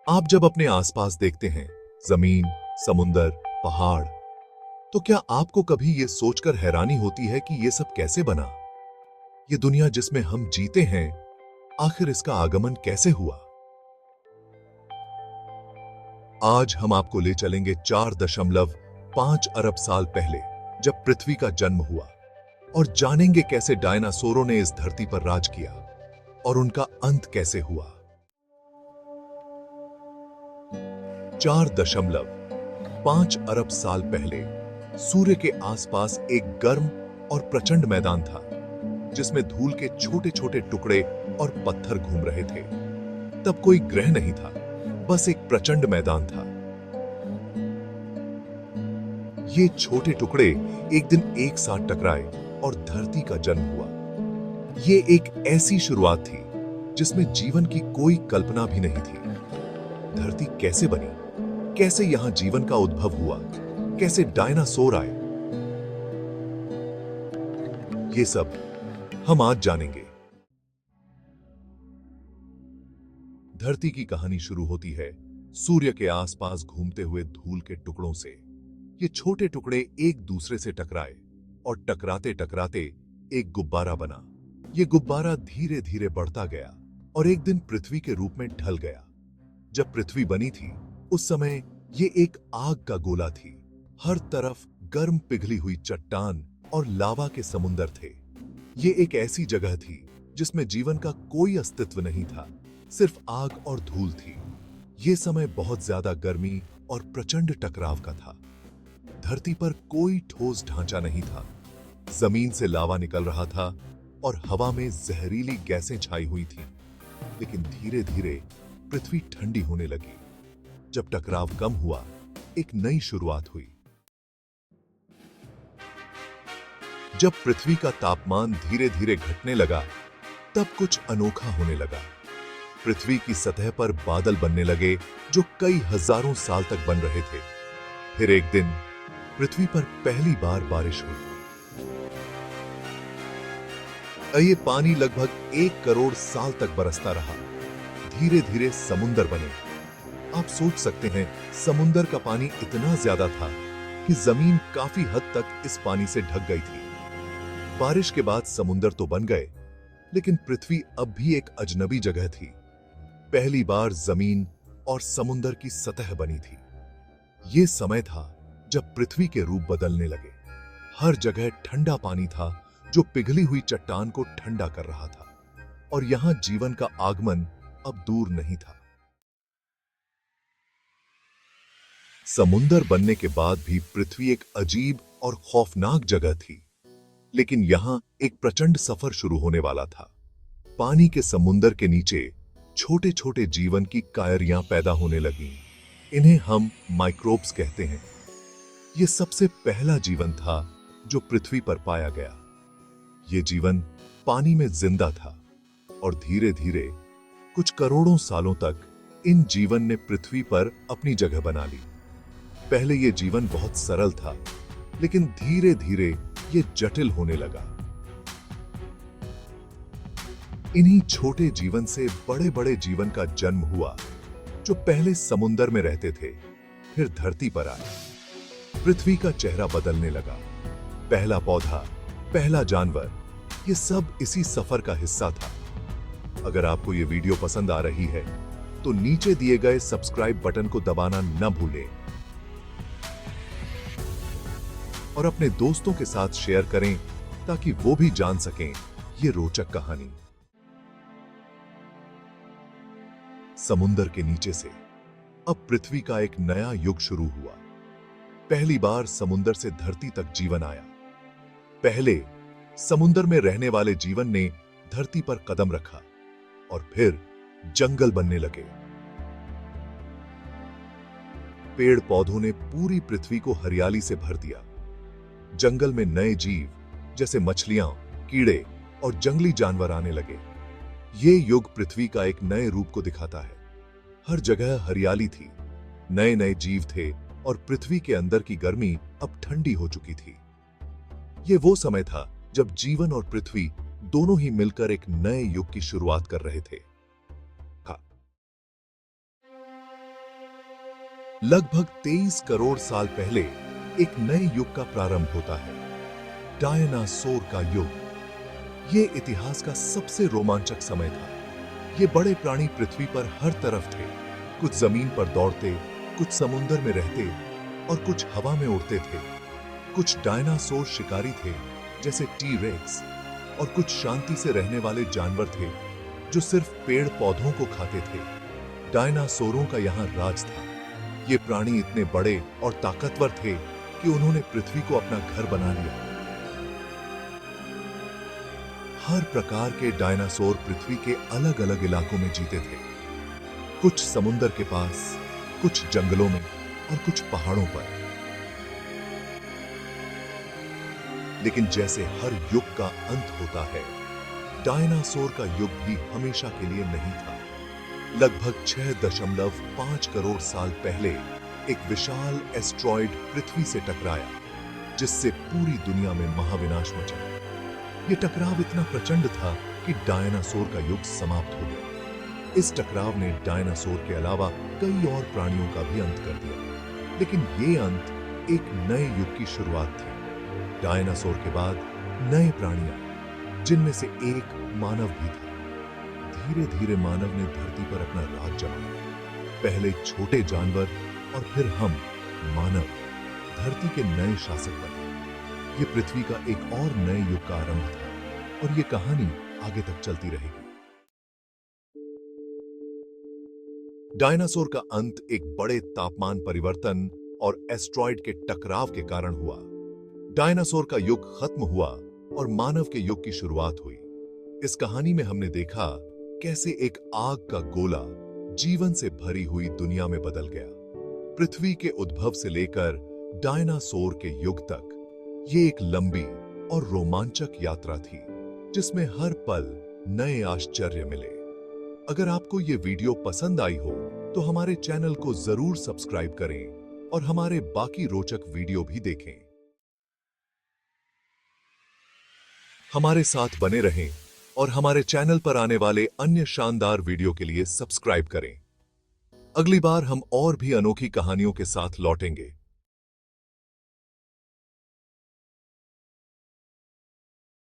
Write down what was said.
आप जब अपने आसपास देखते हैं, जमीन, समुंदर, पहाड़, तो क्या आपको कभी ये सोचकर हैरानी होती है कि ये सब कैसे बना? ये दुनिया जिसमें हम जीते हैं, आखिर इसका आगमन कैसे हुआ? आज हम आपको ले चलेंगे 4.5 अरब साल पहले, जब पृथ्वी का जन्म हुआ, और जानेंगे कैसे डायनासोरों ने इस धरती पर राज किया और उनका अंत कैसे हुआ। 4.5 अरब साल पहले सूर्य के आसपास एक गर्म और प्रचंड मैदान था, जिसमें धूल के छोटे छोटे टुकड़े और पत्थर घूम रहे थे। तब कोई ग्रह नहीं था, बस एक प्रचंड मैदान था। ये छोटे टुकड़े एक दिन एक साथ टकराए और धरती का जन्म हुआ। ये एक ऐसी शुरुआत थी जिसमें जीवन की कोई कल्पना भी नहीं थी। धरती कैसे बनी, कैसे यहां जीवन का उद्भव हुआ, कैसे डायनासोर आए, ये सब हम आज जानेंगे। धरती की कहानी शुरू होती है सूर्य के आसपास घूमते हुए धूल के टुकड़ों से। ये छोटे टुकड़े एक दूसरे से टकराए और टकराते टकराते एक गुब्बारा बना। ये गुब्बारा धीरे धीरे बढ़ता गया और एक दिन पृथ्वी के रूप में ढल गया। जब पृथ्वी बनी थी, उस समय ये एक आग का गोला थी। हर तरफ गर्म पिघली हुई चट्टान और लावा के समुंदर थे। ये एक ऐसी जगह थी जिसमें जीवन का कोई अस्तित्व नहीं था, सिर्फ आग और धूल थी। ये समय बहुत ज्यादा गर्मी और प्रचंड टकराव का था। धरती पर कोई ठोस ढांचा नहीं था। जमीन से लावा निकल रहा था और हवा में जहरीली गैसें छाई हुई थी। लेकिन धीरे धीरे पृथ्वी ठंडी होने लगी। जब टकराव कम हुआ, एक नई शुरुआत हुई। जब पृथ्वी का तापमान धीरे धीरे घटने लगा, तब कुछ अनोखा होने लगा। पृथ्वी की सतह पर बादल बनने लगे जो कई हजारों साल तक बन रहे थे। फिर एक दिन पृथ्वी पर पहली बार बारिश हुई। ये पानी लगभग 1 करोड़ साल तक बरसता रहा। धीरे धीरे समुंदर बने। आप सोच सकते हैं, समुंदर का पानी इतना ज्यादा था कि जमीन काफी हद तक इस पानी से ढक गई थी। बारिश के बाद समुंदर तो बन गए, लेकिन पृथ्वी अब भी एक अजनबी जगह थी। पहली बार जमीन और समुंदर की सतह बनी थी। यह समय था जब पृथ्वी के रूप बदलने लगे। हर जगह ठंडा पानी था जो पिघली हुई चट्टान को ठंडा कर रहा था, और यहां जीवन का आगमन अब दूर नहीं था। समुंदर बनने के बाद भी पृथ्वी एक अजीब और खौफनाक जगह थी। लेकिन यहां एक प्रचंड सफर शुरू होने वाला था। पानी के समुंदर के नीचे छोटे छोटे जीवन की कायरियां पैदा होने लगीं। इन्हें हम माइक्रोब्स कहते हैं। यह सबसे पहला जीवन था जो पृथ्वी पर पाया गया। यह जीवन पानी में जिंदा था, और धीरे धीरे कुछ करोड़ों सालों तक इन जीवन ने पृथ्वी पर अपनी जगह बना ली। पहले यह जीवन बहुत सरल था, लेकिन धीरे धीरे यह जटिल होने लगा। इन्हीं छोटे जीवन से बड़े बड़े जीवन का जन्म हुआ, जो पहले समुंदर में रहते थे, फिर धरती पर आए। पृथ्वी का चेहरा बदलने लगा। पहला पौधा, पहला जानवर, ये सब इसी सफर का हिस्सा था। अगर आपको ये वीडियो पसंद आ रही है, तो नीचे दिए गए सब्सक्राइब बटन को दबाना न भूलें और अपने दोस्तों के साथ शेयर करें, ताकि वो भी जान सकें ये रोचक कहानी। समुंदर के नीचे से अब पृथ्वी का एक नया युग शुरू हुआ। पहली बार समुंदर से धरती तक जीवन आया। पहले समुंदर में रहने वाले जीवन ने धरती पर कदम रखा, और फिर जंगल बनने लगे। पेड़ पौधों ने पूरी पृथ्वी को हरियाली से भर दिया। जंगल में नए जीव जैसे मछलियां, कीड़े और जंगली जानवर आने लगे। ये युग पृथ्वी का एक नए रूप को दिखाता है। हर जगह हरियाली थी, नए नए जीव थे, और पृथ्वी के अंदर की गर्मी अब ठंडी हो चुकी थी। यह वो समय था जब जीवन और पृथ्वी दोनों ही मिलकर एक नए युग की शुरुआत कर रहे थे। लगभग 23 करोड़ साल पहले एक नए युग का प्रारंभ होता है, डायनासोर का युग। ये इतिहास का सबसे रोमांचक समय था। ये बड़े प्राणी पृथ्वी पर हर तरफ थे। कुछ जमीन पर दौड़ते, कुछ समुद्र में रहते और कुछ हवा में उड़ते थे। कुछ डायनासोर शिकारी थे जैसे टी रेक्स, और कुछ शांति से रहने वाले जानवर थे जो सिर्फ पेड़ पौधों को खाते थे। डायनासोरों का यहां राज था। ये प्राणी इतने बड़े और ताकतवर थे कि उन्होंने पृथ्वी को अपना घर बना लिया। हर प्रकार के डायनासोर पृथ्वी के अलग अलग इलाकों में जीते थे। कुछ समुद्र के पास, कुछ जंगलों में और कुछ पहाड़ों पर। लेकिन जैसे हर युग का अंत होता है, डायनासोर का युग भी हमेशा के लिए नहीं था। लगभग 6.5 करोड़ साल पहले एक विशाल एस्ट्रॉइड पृथ्वी से टकराया, जिससे पूरी दुनिया में महाविनाश मचा। यह टकराव इतना प्रचंड था कि डायनासोर का युग समाप्त हो गया। इस टकराव ने डायनासोर के अलावा कई और प्राणियों का भी अंत कर दिया। लेकिन यह अंत एक नए युग की शुरुआत थी। डायनासोर के बाद नए प्राणी आए, जिनमें से एक मानव भी था। धीरे धीरे मानव ने धरती पर अपना राज जमाया। पहले छोटे जानवर और फिर हम मानव धरती के नए शासक बने। ये पृथ्वी का एक और नए युग का आरंभ था, और ये कहानी आगे तक चलती रहेगी। डायनासोर का अंत एक बड़े तापमान परिवर्तन और एस्ट्रॉइड के टकराव के कारण हुआ। डायनासोर का युग खत्म हुआ और मानव के युग की शुरुआत हुई। इस कहानी में हमने देखा कैसे एक आग का गोला जीवन से भरी हुई दुनिया में बदल गया। पृथ्वी के उद्भव से लेकर डायनासोर के युग तक ये एक लंबी और रोमांचक यात्रा थी, जिसमें हर पल नए आश्चर्य मिले। अगर आपको ये वीडियो पसंद आई हो तो हमारे चैनल को जरूर सब्सक्राइब करें और हमारे बाकी रोचक वीडियो भी देखें। हमारे साथ बने रहें और हमारे चैनल पर आने वाले अन्य शानदार वीडियो के लिए सब्सक्राइब करें। अगली बार हम और भी अनोखी कहानियों के साथ लौटेंगे।